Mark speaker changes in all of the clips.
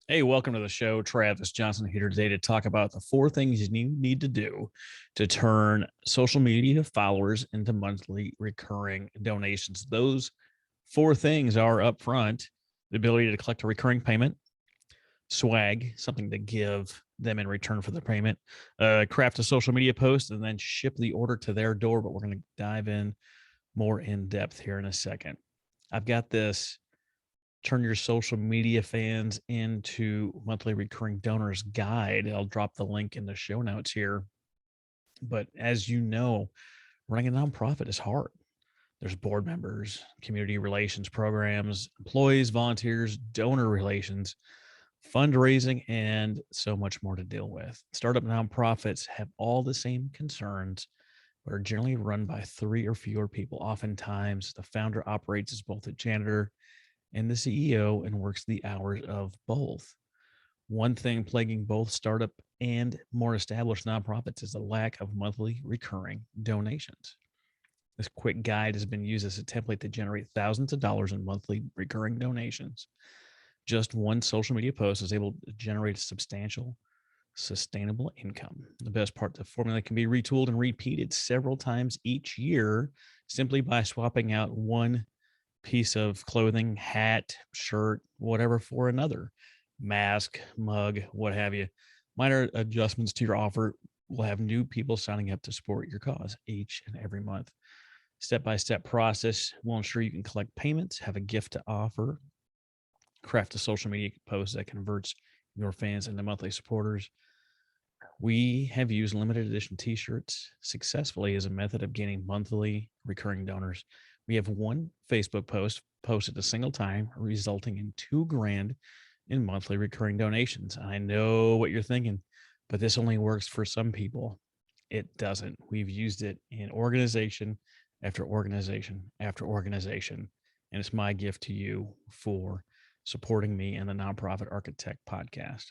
Speaker 1: Hey, welcome to the show. Travis Johnson here today to talk about the 4 things you need to do to turn social media followers into monthly recurring donations. Those 4 things are upfront: the ability to collect a recurring payment, swag, something to give them in return for the payment, craft a social media post, and then ship the order to their door. But we're going to dive in more in depth here in a second. I've got this turn your social media fans into monthly recurring donors guide. I'll drop the link in the show notes here. But as you know, running a nonprofit is hard. There's board members, community relations programs, employees, volunteers, donor relations, fundraising, and so much more to deal with. Startup nonprofits have all the same concerns, but are generally run by 3 or fewer people. Oftentimes, the founder operates as both a janitor and the CEO and works the hours of both. One thing plaguing both startup and more established nonprofits is the lack of monthly recurring donations. This quick guide has been used as a template to generate thousands of dollars in monthly recurring donations. Just one social media post is able to generate a substantial, sustainable income. The best part, the formula can be retooled and repeated several times each year simply by swapping out one piece of clothing, hat, shirt, whatever for another, mask, mug, what have you. Minor adjustments to your offer will have new people signing up to support your cause each and every month. Step-by-step process will ensure you can collect payments, have a gift to offer, craft a social media post that converts your fans into monthly supporters. We have used limited edition t-shirts successfully as a method of gaining monthly recurring donors. We have one Facebook post posted a single time, resulting in $2,000 in monthly recurring donations. I know what you're thinking, but this only works for some people. It doesn't. We've used it in organization after organization after organization. And it's my gift to you for supporting me and the Nonprofit Architect podcast.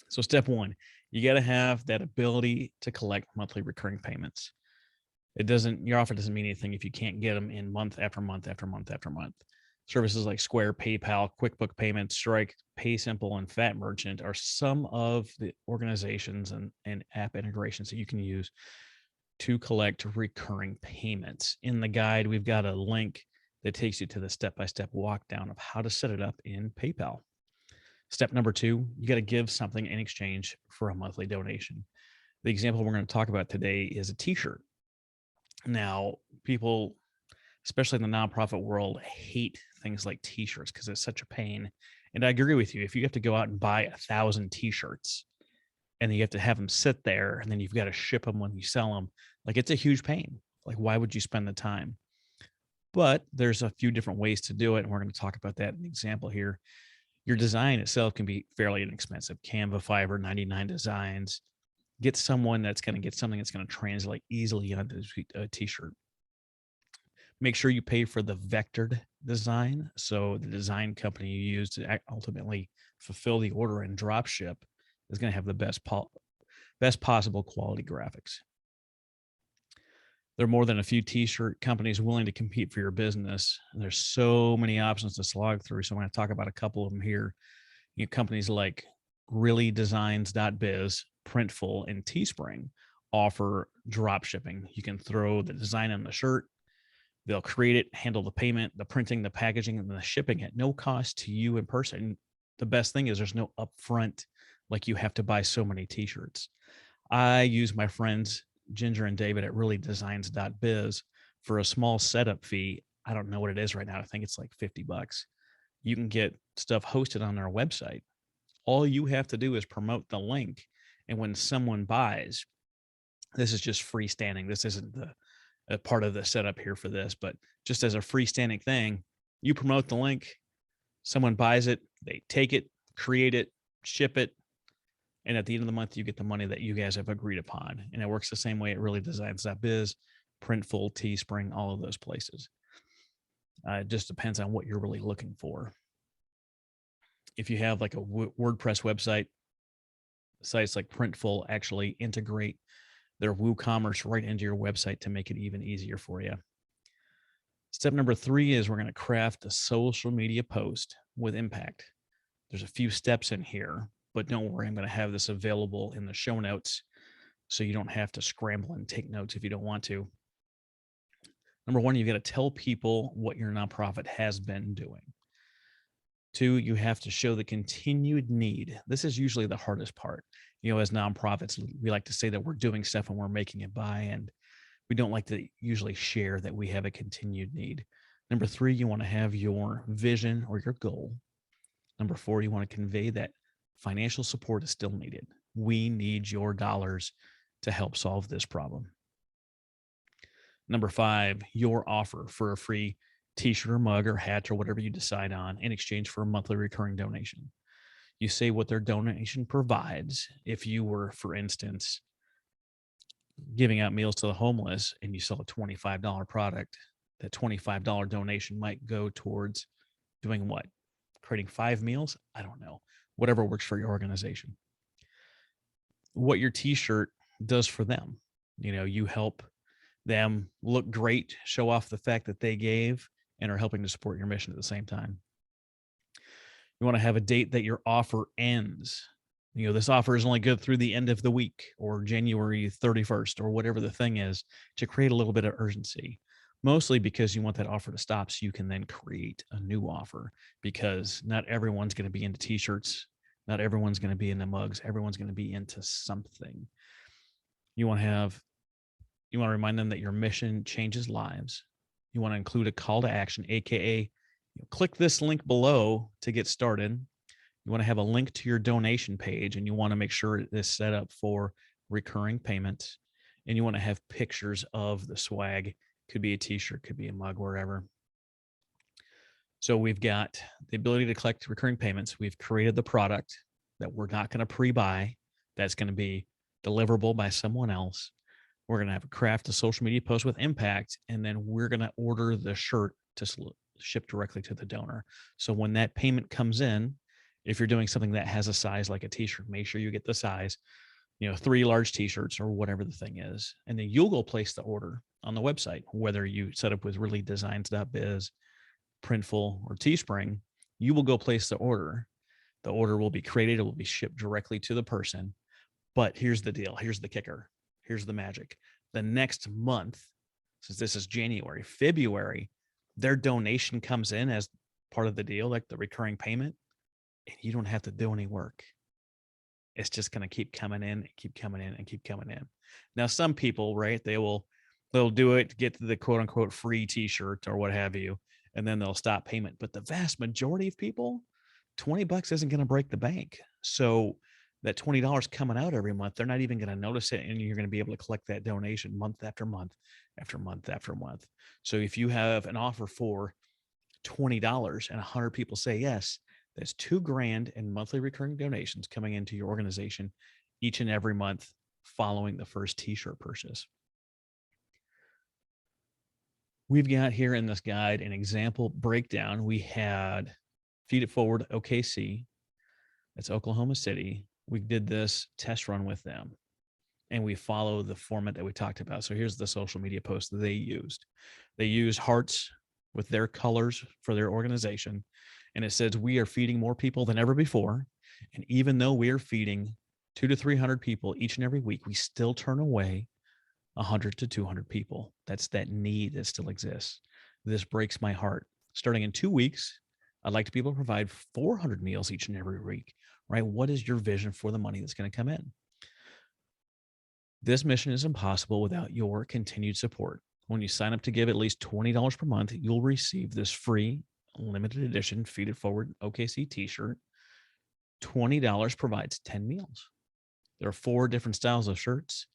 Speaker 1: So, step one, you got to have that ability to collect monthly recurring payments. Your offer doesn't mean anything if you can't get them in month after month after month after month. Services like Square, PayPal, QuickBook Payments, Strike, PaySimple, and Fat Merchant are some of the organizations and app integrations that you can use to collect recurring payments. In the guide, we've got a link that takes you to the step-by-step walk down of how to set it up in PayPal. Step number 2, you got to give something in exchange for a monthly donation. The example we're going to talk about today is a t-shirt. Now, people, especially in the nonprofit world, hate things like t-shirts because it's such a pain. And I agree with you. If you have to go out and buy 1,000 t-shirts and you have to have them sit there and then you've got to ship them when you sell them, like it's a huge pain. Like, why would you spend the time? But there's a few different ways to do it. And we're going to talk about that in the example here. Your design itself can be fairly inexpensive. Canva, Fiverr, 99 Designs. Get someone that's going to get something that's going to translate easily onto a t-shirt. Make sure you pay for the vectored design. So the design company you use to ultimately fulfill the order and drop ship is going to have the best possible quality graphics. There are more than a few t-shirt companies willing to compete for your business. And there's so many options to slog through. So I'm going to talk about a couple of them here. Companies like reallydesigns.biz, Printful, and Teespring offer drop shipping. You can throw the design on the shirt. They'll create it, handle the payment, the printing, the packaging, and the shipping at no cost to you in person. The best thing is there's no upfront, like you have to buy so many t-shirts. I use my friends Ginger and David at reallydesigns.biz for a small setup fee. I don't know what it is right now. I think it's like $50. You can get stuff hosted on their website. All you have to do is promote the link. And when someone buys, this is just freestanding. This isn't a part of the setup here for this, but just as a freestanding thing, you promote the link, someone buys it, they take it, create it, ship it. And at the end of the month, you get the money that you guys have agreed upon. And it works the same way at reallydesigns.biz, Printful, Teespring, all of those places. It just depends on what you're really looking for. If you have like a WordPress website, sites like Printful actually integrate their WooCommerce right into your website to make it even easier for you. Step number 3 is we're going to craft a social media post with impact. There's a few steps in here, but don't worry, I'm going to have this available in the show notes so you don't have to scramble and take notes if you don't want to. Number one, you got to tell people what your nonprofit has been doing. Two, you have to show the continued need. This is usually the hardest part. As nonprofits, we like to say that we're doing stuff and we're making it by, and we don't like to usually share that we have a continued need. Number three, you want to have your vision or your goal. Number four, you want to convey that financial support is still needed. We need your dollars to help solve this problem. Number five, your offer for a free t-shirt or mug or hat or whatever you decide on in exchange for a monthly recurring donation. You say what their donation provides. If you were, for instance, giving out meals to the homeless and you sell a $25 product, that $25 donation might go towards doing what? Creating 5 meals? I don't know. Whatever works for your organization. What your t-shirt does for them. You help them look great, show off the fact that they gave and are helping to support your mission at the same time. You want to have a date that your offer ends. This offer is only good through the end of the week or January 31st or whatever the thing is, to create a little bit of urgency, mostly because you want that offer to stop so you can then create a new offer, because not everyone's going to be into t-shirts. Not everyone's going to be into mugs. Everyone's going to be into something. You want to remind them that your mission changes lives. You want to include a call to action, AKA click this link below to get started. You want to have a link to your donation page, and you want to make sure it is set up for recurring payments. And you want to have pictures of the swag. Could be a t-shirt, could be a mug, wherever. So we've got the ability to collect recurring payments. We've created the product that we're not going to pre-buy. That's going to be deliverable by someone else. We're going to have a craft a social media post with impact, and then we're going to order the shirt to ship directly to the donor. So when that payment comes in, if you're doing something that has a size like a t-shirt, make sure you get the size, 3 large t-shirts or whatever the thing is. And then you'll go place the order on the website, whether you set up with reallydesigns.biz, Printful, or Teespring. You will go place the order. The order will be created. It will be shipped directly to the person. But here's the deal. Here's the kicker. Here's the magic. The next month, since this is January, February, their donation comes in as part of the deal, like the recurring payment, and you don't have to do any work. It's just going to keep coming in, and keep coming in, and keep coming in. Now, some people, right, they'll do it to get to the quote unquote free t-shirt or what have you, and then they'll stop payment. But the vast majority of people, $20 isn't going to break the bank. So that $20 coming out every month, they're not even going to notice it. And you're going to be able to collect that donation month after month, after month, after month. So if you have an offer for $20 and 100 people say yes, that's $2,000 in monthly recurring donations coming into your organization each and every month following the first t-shirt purchase. We've got here in this guide an example breakdown. We had Feed It Forward OKC. That's Oklahoma City. We did this test run with them, and we follow the format that we talked about. So here's the social media post that they used. They used hearts with their colors for their organization. And it says, we are feeding more people than ever before. And even though we are feeding 200 to 300 people each and every week, we still turn away 100 to 200 people. That's that need that still exists. This breaks my heart. Starting in 2 weeks, I'd like to be able to provide 400 meals each and every week, right? What is your vision for the money that's going to come in? This mission is impossible without your continued support. When you sign up to give at least $20 per month, you'll receive this free limited edition Feed It Forward OKC t-shirt. $20 provides 10 meals. There are 4 different styles of shirts.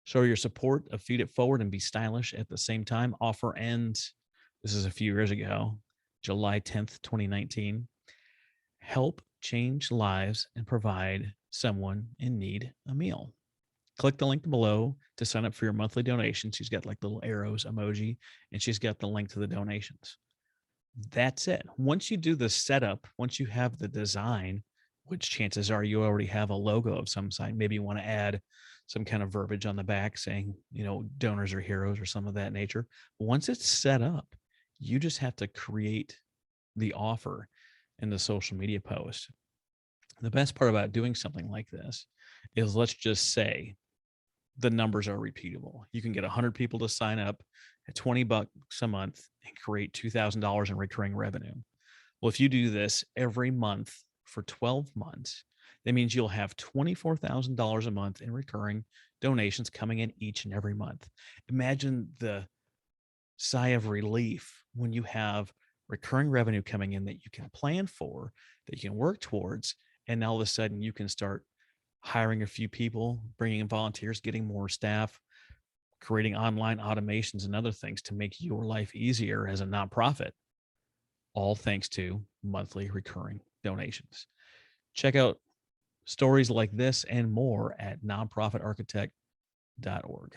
Speaker 1: Show your support of Feed It Forward and be stylish at the same time. Offer ends, this is a few years ago, July 10th, 2019. Help change lives and provide someone in need a meal. Click the link below to sign up for your monthly donation. She's got like little arrows emoji, and she's got the link to the donations. That's it. Once you do the setup, once you have the design, which chances are you already have a logo of some kind, maybe you want to add some kind of verbiage on the back saying, donors are heroes or some of that nature. Once it's set up, you just have to create the offer. in the social media post. The best part about doing something like this is, let's just say the numbers are repeatable. You can get 100 people to sign up at $20 a month and create $2,000 in recurring revenue. Well, if you do this every month for 12 months, that means you'll have $24,000 a month in recurring donations coming in each and every month. Imagine the sigh of relief when you have recurring revenue coming in that you can plan for, that you can work towards, and all of a sudden you can start hiring a few people, bringing in volunteers, getting more staff, creating online automations and other things to make your life easier as a nonprofit, all thanks to monthly recurring donations. Check out stories like this and more at nonprofitarchitect.org.